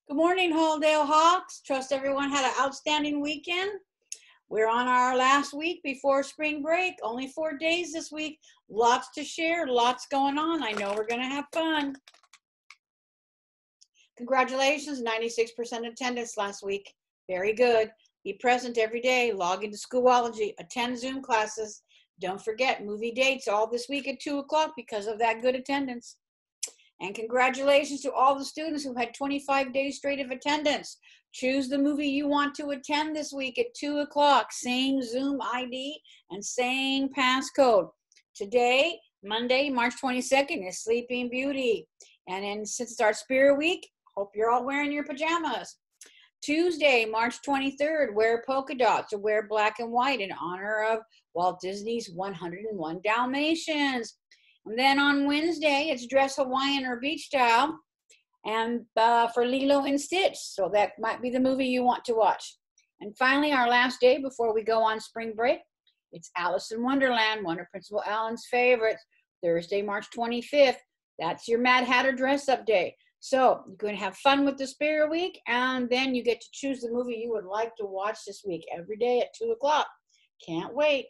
Good morning, Holdale Hawks. Trust everyone had an outstanding weekend. We're on our last week before spring break. Only 4 days this week. Lots to share, lots going on. I know we're going to have fun. Congratulations, 96% attendance last week. Very good. Be present every day. Log into Schoology. Attend Zoom classes. Don't forget movie dates all this week at 2 o'clock because of that good attendance. And congratulations to all the students who had 25 days straight of attendance. Choose the movie you want to attend this week at 2 o'clock. Same Zoom ID and same passcode. Today, Monday, March 22nd, is Sleeping Beauty. And then since it's our Spirit Week, hope you're all wearing your pajamas. Tuesday, March 23rd, wear polka dots or wear black and white in honor of Walt Disney's 101 Dalmatians. And then on Wednesday, it's dress Hawaiian or beach style, and for Lilo and Stitch. So that might be the movie you want to watch. And finally, our last day before we go on spring break, it's Alice in Wonderland, one of Principal Allen's favorites, Thursday, March 25th. That's your Mad Hatter dress-up day. So you're going to have fun with the Spirit Week, and then you get to choose the movie you would like to watch this week every day at 2 o'clock. Can't wait.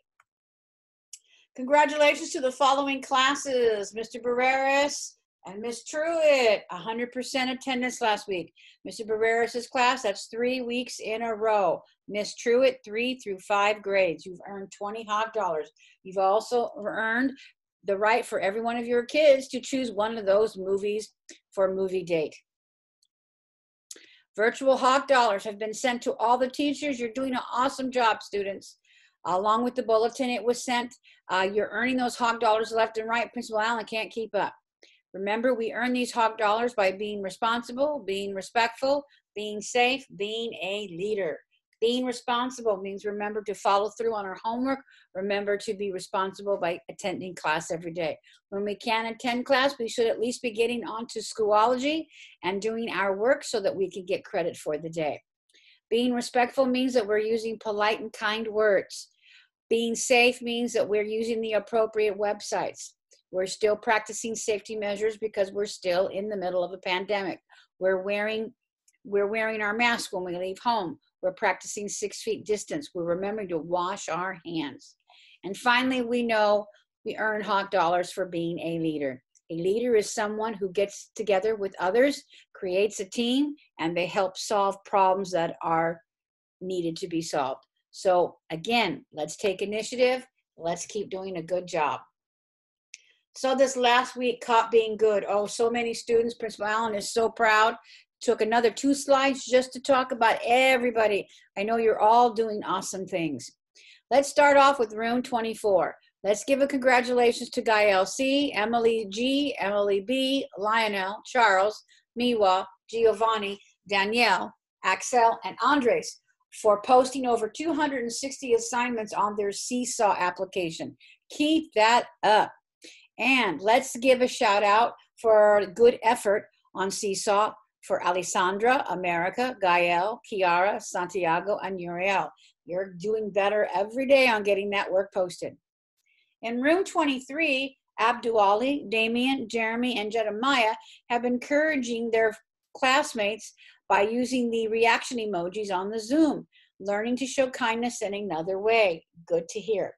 Congratulations to the following classes: Mr. Barreras and Miss Truitt, 100% attendance last week. Mr. Barreras' class, that's 3 weeks in a row. Miss Truitt, 3 through 5 grades. You've earned 20 hot dollars. You've also earned the right for every one of your kids to choose one of those movies for a movie date. Virtual hot dollars have been sent to all the teachers. You're doing an awesome job, students. Along with the bulletin it was sent, you're earning those hog dollars left and right. Principal Allen can't keep up. Remember, we earn these hog dollars by being responsible, being respectful, being safe, being a leader. Being responsible means remember to follow through on our homework. Remember to be responsible by attending class every day. When we can't attend class, we should at least be getting onto Schoology and doing our work so that we can get credit for the day. Being respectful means that we're using polite and kind words. Being safe means that we're using the appropriate websites. We're still practicing safety measures because we're still in the middle of a pandemic. We're wearing our mask when we leave home. We're practicing 6 feet distance. We're remembering to wash our hands. And finally, we know we earn hot dollars for being a leader. A leader is someone who gets together with others, creates a team, and they help solve problems that are needed to be solved. So again, let's take initiative. Let's keep doing a good job. So this last week, caught being good. Oh, so many students. Principal Allen is so proud. Took another 2 slides just to talk about everybody. I know you're all doing awesome things. Let's start off with room 24. Let's give a congratulations to Gael C, Emily G, Emily B, Lionel, Charles, Miwa, Giovanni, Danielle, Axel, and Andres for posting over 260 assignments on their Seesaw application. Keep that up. And let's give a shout out for good effort on Seesaw for Alessandra, America, Gael, Kiara, Santiago, and Uriel. You're doing better every day on getting that work posted. In room 23, Abduali, Damien, Jeremy, and Jeremiah have been encouraging their classmates by using the reaction emojis on the Zoom, learning to show kindness in another way. Good to hear.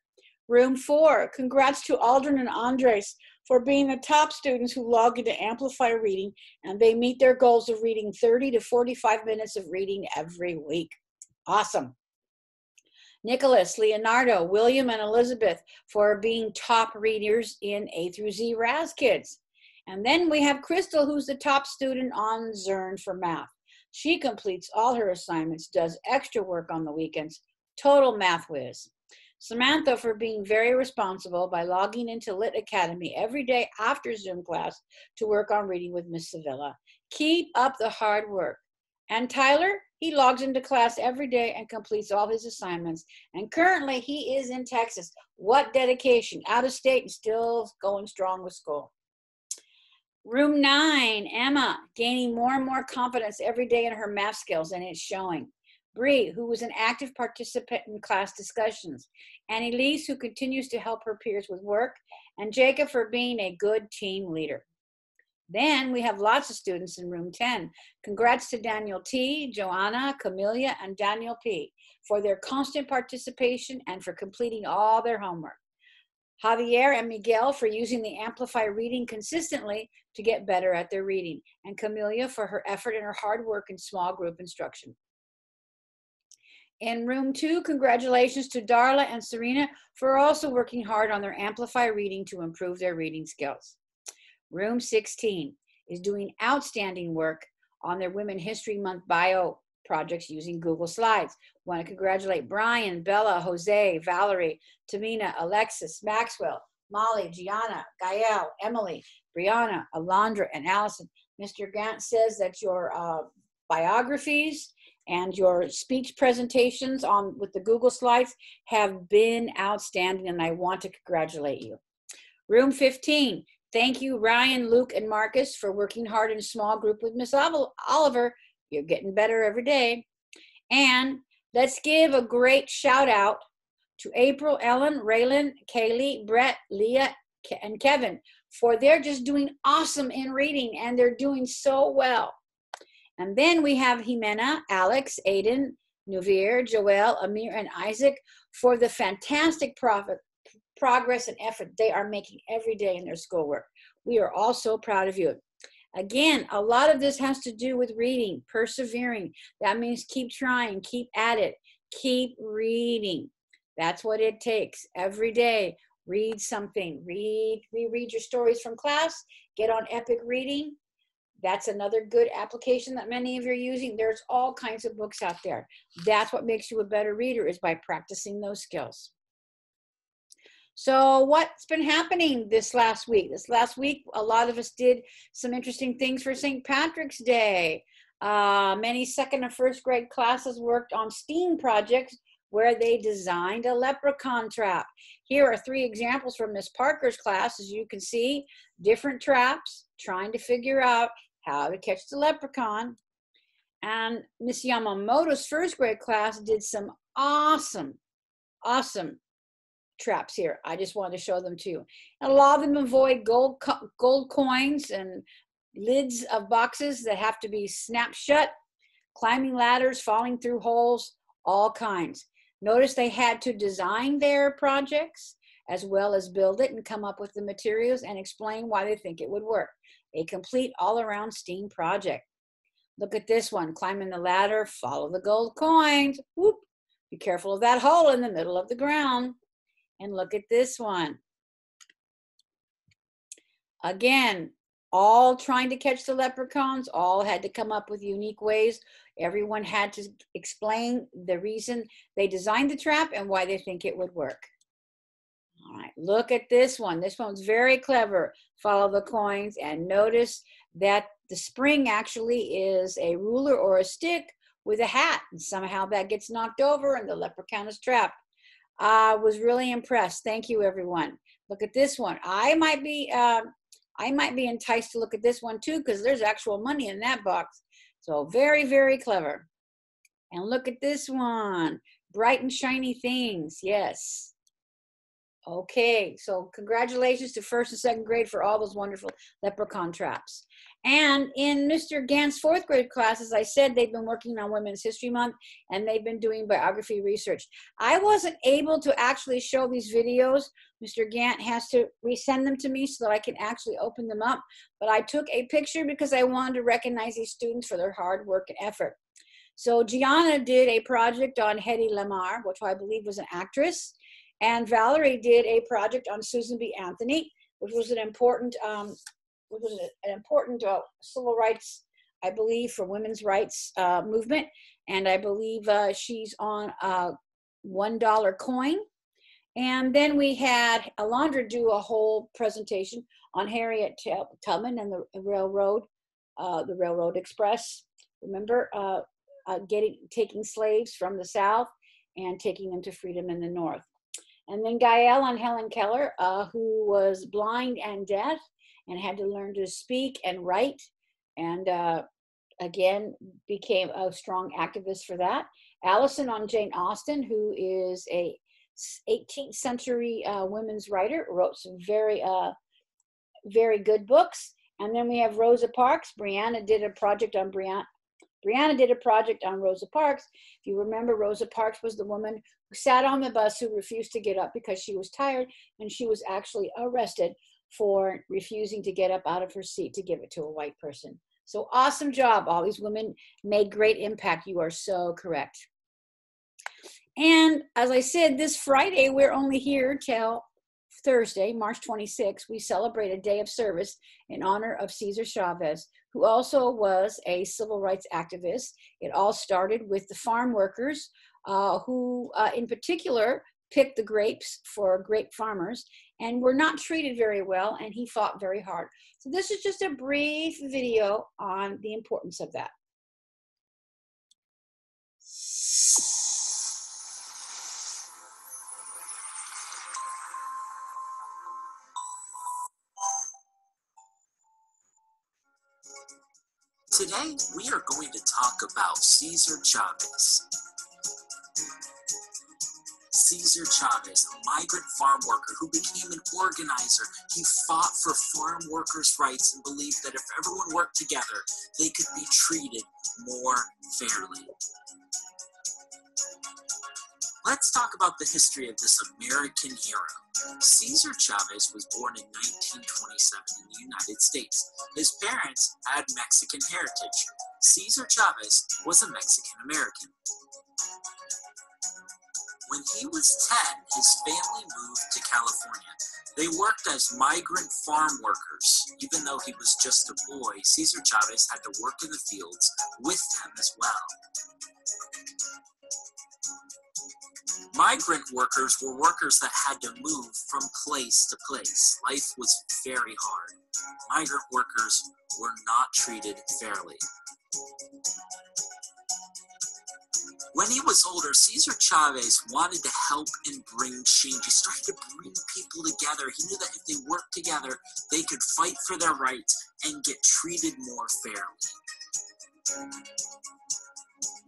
Room 4, congrats to Aldrin and Andres for being the top students who log into Amplify Reading, and they meet their goals of reading 30 to 45 minutes of reading every week. Awesome. Nicholas, Leonardo, William, and Elizabeth for being top readers in A through Z Raz Kids. And then we have Crystal, who's the top student on Zern for math. She completes all her assignments, does extra work on the weekends, total math whiz. Samantha for being very responsible by logging into Lit Academy every day after Zoom class to work on reading with Miss Sevilla. Keep up the hard work. And Tyler, he logs into class every day and completes all his assignments. And currently he is in Texas. What dedication, out of state and still going strong with school. Room 9, Emma, gaining more and more confidence every day in her math skills, and it's showing. Bree, who was an active participant in class discussions. And Elise, who continues to help her peers with work. And Jacob for being a good team leader. Then we have lots of students in room 10. Congrats to Daniel T, Joanna, Camelia, and Daniel P for their constant participation and for completing all their homework. Javier and Miguel for using the Amplify reading consistently to get better at their reading, and Camelia for her effort and her hard work in small group instruction. In room 2, congratulations to Darla and Serena for also working hard on their Amplify reading to improve their reading skills. Room 16 is doing outstanding work on their Women History Month bio projects using Google Slides. Want to congratulate Brian, Bella, Jose, Valerie, Tamina, Alexis, Maxwell, Molly, Gianna, Gael, Emily, Brianna, Alondra, and Allison. Mr. Gant says that your biographies and your speech presentations with the Google Slides have been outstanding, and I want to congratulate you. Room 15, thank you, Ryan, Luke, and Marcus for working hard in a small group with Miss Oliver. You're getting better every day. And let's give a great shout out to April, Ellen, Raylan, Kaylee, Brett, Leah, and Kevin for they're just doing awesome in reading, and they're doing so well. And then we have Jimena, Alex, Aiden, Nuvir, Joel, Amir, and Isaac for the fantastic progress and effort they are making every day in their schoolwork. We are all so proud of you. Again, a lot of this has to do with reading, persevering. That means keep trying, keep at it, keep reading. That's what it takes every day. Read something, reread your stories from class, get on Epic Reading. That's another good application that many of you are using. There's all kinds of books out there. That's what makes you a better reader, is by practicing those skills. So what's been happening this last week? This last week, a lot of us did some interesting things for St. Patrick's Day. Many second and first grade classes worked on STEAM projects where they designed a leprechaun trap. Here are 3 examples from Miss Parker's class. As you can see, different traps, trying to figure out how to catch the leprechaun. And Miss Yamamoto's first grade class did some awesome traps here. I just wanted to show them to you. And a lot of them avoid gold coins and lids of boxes that have to be snapped shut, climbing ladders, falling through holes, all kinds. Notice they had to design their projects as well as build it and come up with the materials and explain why they think it would work. A complete all-around STEAM project. Look at this one, climbing the ladder, follow the gold coins. Whoop. Be careful of that hole in the middle of the ground. And look at this one. Again, all trying to catch the leprechauns, all had to come up with unique ways. Everyone had to explain the reason they designed the trap and why they think it would work. All right, look at this one. This one's very clever. Follow the coins and notice that the spring actually is a ruler or a stick with a hat. And somehow that gets knocked over and the leprechaun is trapped. I was really impressed. Thank you, everyone. Look at this one. I might be enticed to look at this one too, because there's actual money in that box. So very, very clever. And look at this one. Bright and shiny things. Yes. Okay, so congratulations to first and second grade for all those wonderful leprechaun traps. And in Mr. Gant's fourth grade class, as I said, they've been working on Women's History Month, and they've been doing biography research. I wasn't able to actually show these videos. Mr. Gant has to resend them to me so that I can actually open them up. But I took a picture because I wanted to recognize these students for their hard work and effort. So Gianna did a project on Hedy Lamarr, which I believe was an actress. And Valerie did a project on Susan B. Anthony, which was an important civil rights, I believe, for women's rights movement. And I believe she's on a $1 coin. And then we had Alondra do a whole presentation on Harriet Tubman and the railroad express. Remember, taking slaves from the South and taking them to freedom in the North. And then Gael on Helen Keller, who was blind and deaf and had to learn to speak and write, and again, became a strong activist for that. Allison on Jane Austen, who is a 18th century women's writer, wrote some very good books. And then we have Rosa Parks. Brianna did a project on Rosa Parks. If you remember, Rosa Parks was the woman who sat on the bus who refused to get up because she was tired, and she was actually arrested for refusing to get up out of her seat to give it to a white person. So awesome job. All these women made great impact. You are so correct. And as I said, this Friday, we're only here till Thursday, March 26th. We celebrate a day of service in honor of Cesar Chavez, who also was a civil rights activist. It all started with the farm workers who in particular picked the grapes for grape farmers and were not treated very well, and he fought very hard. So this is just a brief video on the importance of that. Today, we are going to talk about Cesar Chavez. Cesar Chavez, a migrant farm worker who became an organizer. He fought for farm workers' rights and believed that if everyone worked together, they could be treated more fairly. Let's talk about the history of this American hero. Cesar Chavez was born in 1927 in the United States. His parents had Mexican heritage. Cesar Chavez was a Mexican American. When he was 10, his family moved to California. They worked as migrant farm workers. Even though he was just a boy, Cesar Chavez had to work in the fields with them as well. Migrant workers were workers that had to move from place to place. Life was very hard. Migrant workers were not treated fairly. When he was older, Cesar Chavez wanted to help and bring change. He started to bring people together. He knew that if they worked together, they could fight for their rights and get treated more fairly.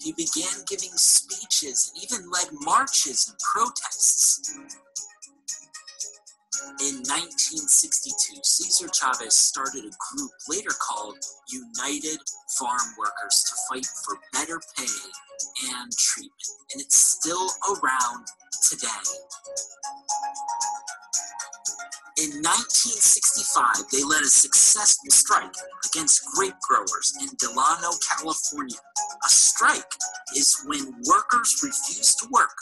He began giving speeches and even led marches and protests. In 1962, Cesar Chavez started a group later called United Farm Workers to fight for better pay and treatment, and it's still around today. In 1965, they led a successful strike against grape growers in Delano, California. A strike is when workers refuse to work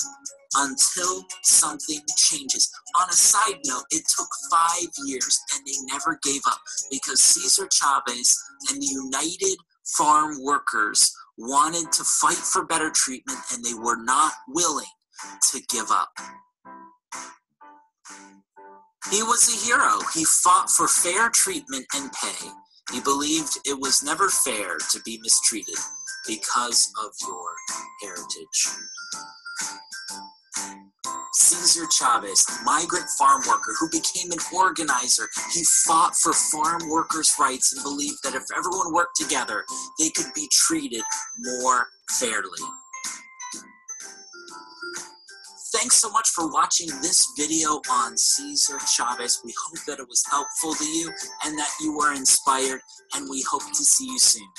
until something changes. On a side note, it took 5 years and they never gave up because Cesar Chavez and the United Farm Workers wanted to fight for better treatment and they were not willing to give up. He was a hero. He fought for fair treatment and pay. He believed it was never fair to be mistreated because of your heritage. Cesar Chavez, a migrant farm worker who became an organizer. He fought for farm workers' rights and believed that if everyone worked together, they could be treated more fairly. Thanks so much for watching this video on Cesar Chavez. We hope that it was helpful to you and that you were inspired, and we hope to see you soon.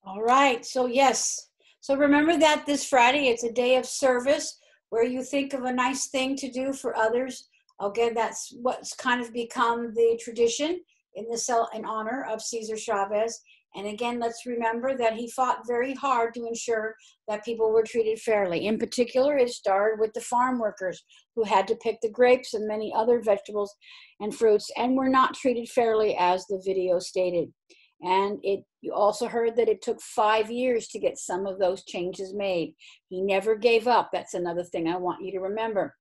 All right, so yes. So remember that this Friday, it's a day of service where you think of a nice thing to do for others. Again, that's what's kind of become the tradition in honor of Cesar Chavez. And again, let's remember that he fought very hard to ensure that people were treated fairly. In particular, it started with the farm workers who had to pick the grapes and many other vegetables and fruits and were not treated fairly, as the video stated. And you also heard that it took 5 years to get some of those changes made. He never gave up. That's another thing I want you to remember.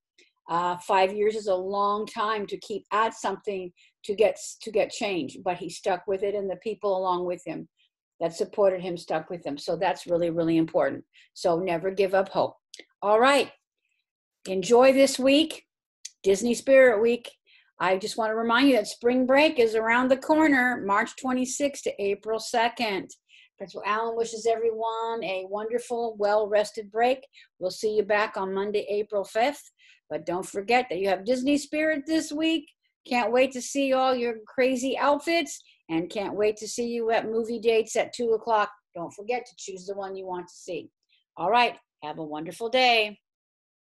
5 years is a long time to keep at something to get change, but he stuck with it, and the people along with him that supported him stuck with him. So that's really, really important. So never give up hope. All right. Enjoy this week, Disney Spirit Week. I just want to remind you that spring break is around the corner, March 26th to April 2nd. Principal Allen wishes everyone a wonderful, well-rested break. We'll see you back on Monday, April 5th. But don't forget that you have Disney Spirit this week. Can't wait to see all your crazy outfits, and can't wait to see you at movie dates at 2 o'clock. Don't forget to choose the one you want to see. All right. Have a wonderful day.